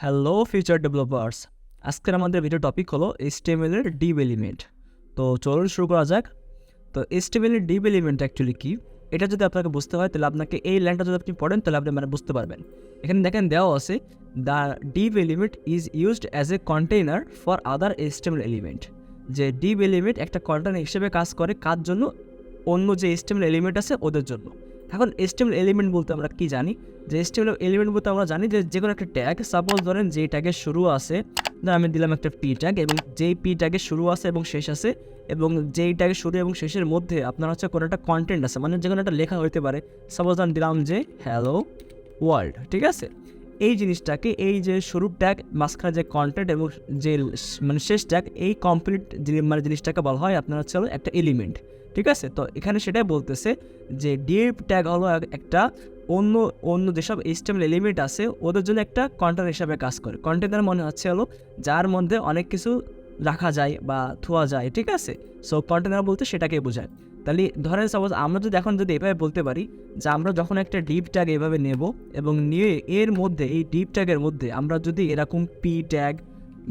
Hello future developers, আজকের আমাদের video topic হলো HTML এর ডিভ এলিমেন্ট। তো চলুন শুরু করা যাক। তো HTML এর ডিভ এলিমেন্ট অ্যাকচুয়ালি কি, এটা যদি আপনাকে বুঝতে হয় তাহলে আপনাকে এই লাইনটা যদি আপনি পড়েন তাহলে আপনি বুঝতে পারবেন। এখানে দেখেন দেওয়া আছে, the div element is used as a container for other HTML element. যে ডিভ এলিমেন্ট একটা কন্টেইনার হিসেবে কাজ করে কার জন্য? অন্য যে HTML এলিমেন্ট আছে ওদের জন্য। এখন HTML এলিমেন্ট বলতে আমরা কি জানি? যে HTML এলিমেন্ট বলতে আমরা জানি যে কোনো একটা ট্যাগ, সাপোজ ধরেন যেই ট্যাগের শুরু আছে, আমি দিলাম একটা পি ট্যাগ, এবং যেই পি ট্যাগের শুরু আছে এবং শেষ আছে, এবং যেই ট্যাগের শুরু এবং শেষের মধ্যে আপনার হচ্ছে কোনো একটা কন্টেন্ট আছে, মানে যে কোনো একটা লেখা হতে পারে। সাপোজ আমি দিলাম যে হ্যালো ওয়ার্ল্ড, ঠিক আছে? এই জিনিসটাকে, এই যে শুরুর ট্যাগ, মাঝখানে যে কন্টেন্ট এবং যে মানে শেষ ট্যাগ, এই কমপ্লিট মানে জিনিসটাকে বলা হয় আপনার হচ্ছে একটা এলিমেন্ট, ঠিক আছে? তো এখানে সেটাই বলতেছে যে ডিভ ট্যাগ হলো একটা অন্য অন্য যেসব HTML এলিমেন্ট আছে ওদের জন্য একটা কন্টেনার হিসাবে কাজ করে। কন্টেনার মনে হচ্ছে হলো যার মধ্যে অনেক কিছু রাখা যায় বা থোয়া যায়, ঠিক আছে? সো কন্টেনার বলতে সেটাকেই বোঝায়। তাহলে ধরেন সাপোজ আমরা যদি এখন এভাবে বলতে পারি যে আমরা যখন একটা ডিভ ট্যাগ এভাবে নেব এবং নিয়ে এর মধ্যে, এই ডিভ ট্যাগের মধ্যে আমরা যদি এরকম পি ট্যাগ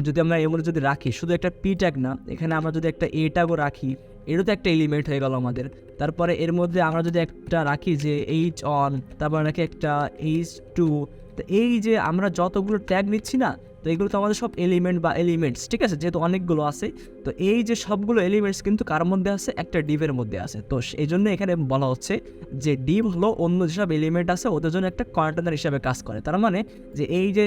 যদি আমরা এর মধ্যে যদি রাখি, শুধু একটা পি ট্যাগ না, এখানে আমরা যদি একটা এ ট্যাগও রাখি, এরও তো একটা এলিমেন্ট হয়ে গেল আমাদের। তারপরে এর মধ্যে আমরা যদি একটা রাখি যে এইচ অন, তারপর নাকি একটা এইচ টু, তো এই যে আমরা যতগুলো ট্যাগ নিচ্ছি না, তো এগুলো তো আমাদের সব এলিমেন্ট বা এলিমেন্টস, ঠিক আছে? যেহেতু অনেকগুলো আছে, তো এই যে সবগুলো এলিমেন্টস কিন্তু কার মধ্যে আছে? একটা ডিভের মধ্যে আছে। তো এই জন্য এখানে বলা হচ্ছে যে ডিভ হলো অন্য যেসব এলিমেন্ট আছে ওদের জন্য একটা কন্টেনার হিসাবে কাজ করে। তার মানে যে এই যে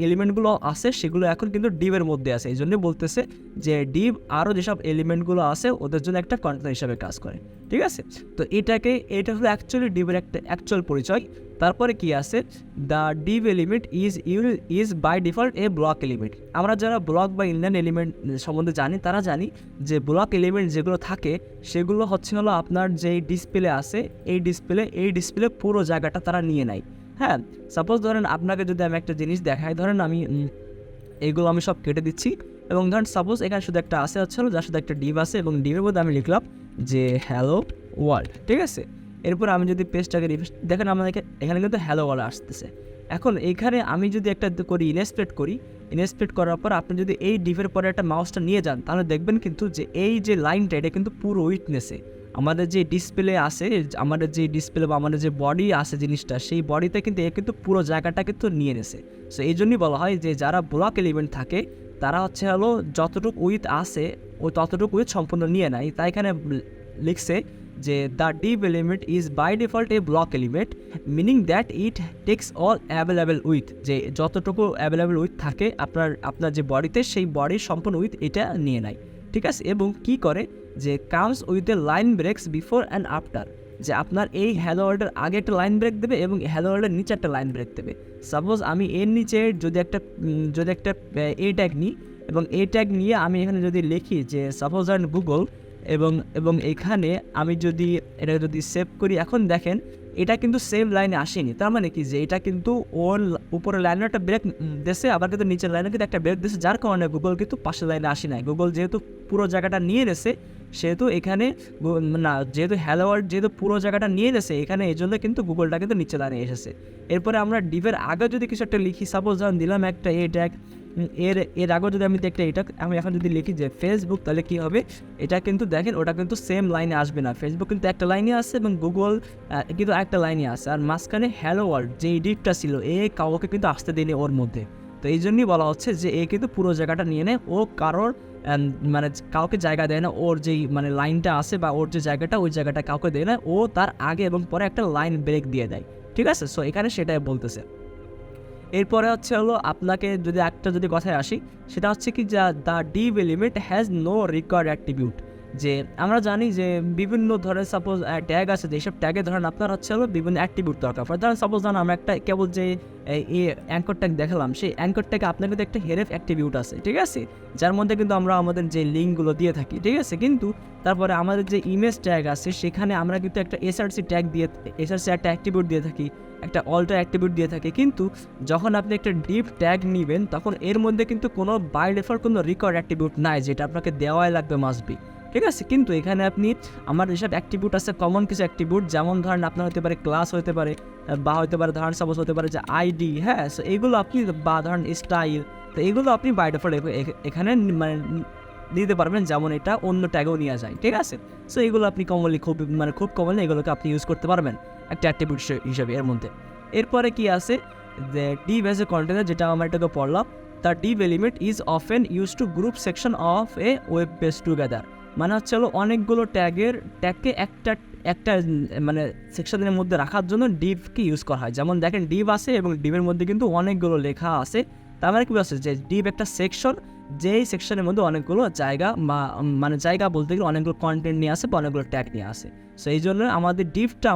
এলিমেন্টগুলো আছে সেগুলো এখন কিন্তু ডিভের মধ্যে আছে, এই জন্য বলতেছে যে ডিভ আরও যেসব এলিমেন্টগুলো আছে ওদের জন্য একটা কন্টেনার হিসাবে কাজ করে, ঠিক আছে? তো এটা হলো অ্যাকচুয়ালি ডিভের একটা অ্যাকচুয়াল পরিচয়। তারপরে কি আছে? The div element is by default a block element. আমরা যারা ব্লক বা ইনলাইন এলিমেন্ট সম্বন্ধে জানি তারা জানি যে ব্লক এলিমেন্ট যেগুলো থাকে সেগুলো হচ্ছে হলো আপনার যেই ডিসপ্লে আছে, এই ডিসপ্লে পুরো জায়গাটা তারা নিয়ে নেয়। হ্যাঁ, সাপোজ ধরেন আপনাকে যদি আমি একটা জিনিস দেখাই, ধরেন আমি এইগুলো আমি সব কেটে দিচ্ছি, এবং ধরেন সাপোজ এখানে শুধু একটা আসে হচ্ছে যার সাথে একটা ডিভ আছে, এবং ডিভের মধ্যে আমি লিখলাম যে হ্যালো ওয়ার্ল্ড, ঠিক আছে? এরপর আমি যদি পেজটাকে রিফ্রেশ, দেখেন আমাদেরকে এখানে কিন্তু হ্যালো ওয়ার্ল্ড আসতেছে। এখন এইখানে আমি যদি একটা করি ইনস্পেক্ট করার পর আপনি যদি এই ডিভের পরে একটা মাউসটা নিয়ে যান, তাহলে দেখবেন কিন্তু যে এই যে লাইনটা এটা কিন্তু পুরো উইথনেসে আমাদের যে ডিসপ্লে আছে, আমাদের যে ডিসপ্লে বা আমাদের যে বডি আছে জিনিসটা, সেই বডিতে কিন্তু এ কিন্তু পুরো জায়গাটা কিন্তু নিয়ে নেছে। সো এই জন্যই বলা হয় যে যারা ব্লক এলিমেন্ট থাকে তারা হচ্ছে হলো যতটুকু উইথ আছে ও ততটুকু উইথ সম্পূর্ণ নিয়ে নেয়। তাই এখানে লিখছে যে the div element is by default a block element, meaning that it takes all available with. যে যতটুকু অ্যাভেলেবেল উইথ থাকে আপনার যে বডিতে, সেই বডির সম্পূর্ণ উইথ এটা নিয়ে নেয়, ঠিক আছে? এবং কি করে যে comes with a line ব্রেকস before and after, যে আপনার এই হ্যালো ওয়ার্ল্ডের আগে একটা লাইন ব্রেক দেবে এবং হ্যালো ওয়ার্ল্ডের নিচে একটা লাইন ব্রেক দেবে। সাপোজ আমি এর নিচে যদি একটা এ ট্যাগ নিই, এবং এ ট্যাগ নিয়ে আমি এখানে যদি লিখি যে সাপোজ অ্যান্ড গুগল, এবং এখানে আমি যদি এটা সেভ করি, এখন দেখেন এটা কিন্তু সেম লাইনে আসেনি। তার মানে কি যে এটা কিন্তু ওর উপরের লাইনে একটা ব্রেক দিয়েছে, আবার কিন্তু নিচের লাইনে কিন্তু একটা ব্রেক দিয়েছে, যার কারণে গুগল কিন্তু পাশের লাইনে আসে নাই। গুগল যেহেতু পুরো জায়গাটা নিয়ে গেছে, সেহেতু এখানে না, যেহেতু হ্যালো ওয়ার্ল্ড যেহেতু পুরো জায়গাটা নিয়ে গেছে এখানে, এই জন্য কিন্তু গুগলটা কিন্তু নিচে লাইনে এসেছে। এরপরে আমরা ডিভের আগে যদি কিছু একটা লিখি, সাপোজ যখন দিলাম একটা এ ট্যাগ, এর আগেও যদি আমি একটা এটা আমি এখন যদি লিখি যে ফেসবুক, তাহলে কি হবে? এটা কিন্তু দেখেন ওটা কিন্তু সেম লাইনে আসবে না। ফেসবুক কিন্তু একটা লাইনে আসছে এবং গুগল কিন্তু একটা লাইনে আসে, আর মাঝখানে হ্যালো ওয়ার্ল্ড যে এডিটটা ছিল কাউকে কিন্তু আসতে দেয়নি ওর মধ্যে। তো এই জন্যই বলা হচ্ছে যে কিন্তু পুরো জায়গাটা নিয়ে নেয়, ও কারোর মানে কাউকে জায়গা দেয় না। ওর যেই মানে লাইনটা আছে বা ওর যে জায়গাটা, ওই জায়গাটা কাউকে দেয় না, ও তার আগে এবং পরে একটা লাইন ব্রেক দিয়ে দেয়, ঠিক আছে? সো এখানে সেটাই বলতেছে। এরপরে হচ্ছে হলো আপনাকে যদি কথায় আসি, সেটা হচ্ছে কি যে the div element has no required attribute. যে আমরা জানি যে বিভিন্ন ধরনের সাপোজ ট্যাগ আছে, যেসব ট্যাগে ধরেন আপনার হচ্ছে হলো বিভিন্ন অ্যাট্রিবিউট দরকার পড়ে। ধরেন সাপোজ আমরা একটা কেবল যে এই অ্যাঙ্কর ট্যাগ দেখালাম, সেই অ্যাঙ্কর ট্যাগে আপনার কিন্তু একটা হেরেফ অ্যাট্রিবিউট আছে, ঠিক আছে? যার মধ্যে কিন্তু আমরা আমাদের যে লিঙ্কগুলো দিয়ে থাকি, ঠিক আছে? কিন্তু তারপরে আমাদের যে ইমেজ ট্যাগ আছে সেখানে আমরা কিন্তু একটা এসআরসি একটা অ্যাট্রিবিউট দিয়ে থাকি, একটা অল্টার অ্যাট্রিবিউট দিয়ে থাকে। কিন্তু যখন আপনি একটা ডিভ ট্যাগ নেবেন, তখন এর মধ্যে কিন্তু কোনো বাই ডিফল্ট কোনো রিকোয়ার্ড অ্যাট্রিবিউট নাই যেটা আপনাকে দেওয়াই লাগবে, মাস্ট বি, ঠিক আছে। কিন্তু এখানে আপনি আমার যেসব অ্যাট্রিবিউট আছে, কমন কিছু অ্যাট্রিবিউট, যেমন ধরেন আপনার হতে পারে ক্লাস হতে পারে, বা হতে পারে ধরেন সাপোজ হতে পারে যে আইডি, হ্যাঁ, সো এইগুলো আপনি, বা ধরেন স্টাইল, তো এইগুলো আপনি বাই ডিফল্ট এখানে মানে দিতে পারবেন, যেমন এটা অন্য ট্যাগেও নেওয়া যায়, ঠিক আছে। সো এইগুলো আপনি কমনলি খুব কমনলি এগুলোকে আপনি ইউজ করতে পারবেন একটা অ্যাট্রিবিউট হিসেবে এর মধ্যে। এরপরে কি আছে যে div as a container, যেটা আমরা এটাকে পড়লাম, the div element is often use to group section of A web page together. মানে হচ্ছে হলো অনেকগুলো ট্যাগকে একটা মানে সেকশনের মধ্যে রাখার জন্য ডিভকে ইউজ করা হয়। যেমন দেখেন ডিভ আছে এবং ডিভের মধ্যে কিন্তু অনেকগুলো লেখা আছে, তার মানে কি আছে যে ডিভ একটা সেকশন, যেই সেকশনের মধ্যে অনেকগুলো জায়গা বা মানে জায়গা বলতে গেলে অনেকগুলো কন্টেন্ট নিয়ে আসে বা অনেকগুলো ট্যাগ নিয়ে আসে। সো এই জন্য আমাদের ডিভটা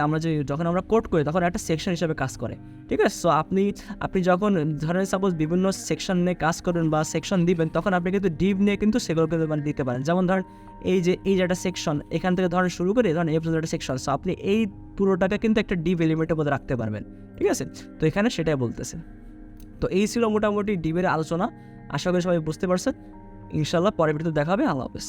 আমরা যখন আমরা কোড করি তখন একটা সেকশন হিসেবে কাজ করে, ঠিক আছে। সো আপনি যখন ধরেন সাপোজ বিভিন্ন সেকশন নিয়ে কাজ করবেন বা সেকশন দিবেন, তখন আপনি কিন্তু ডিভ নিয়ে কিন্তু সেগুলোকে মানে দিতে পারেন। যেমন ধরেন এই যে একটা সেকশন, এখান থেকে ধরেন শুরু করে ধরেন এই পর্যন্ত একটা সেকশন, সো আপনি এই পুরোটাকে কিন্তু একটা ডিভ এলিমেন্টের মধ্যে রাখতে পারবেন, ঠিক আছে। তো এখানে সেটাই বলতেছে। তো এই ছিল মোটামুটি ডিভের আলোচনা। আশা করি সবাই বুঝতে পারছেন। ইনশাল্লাহ পরের ভিডিওতে দেখা হবে। আল্লাহ হাফেজ।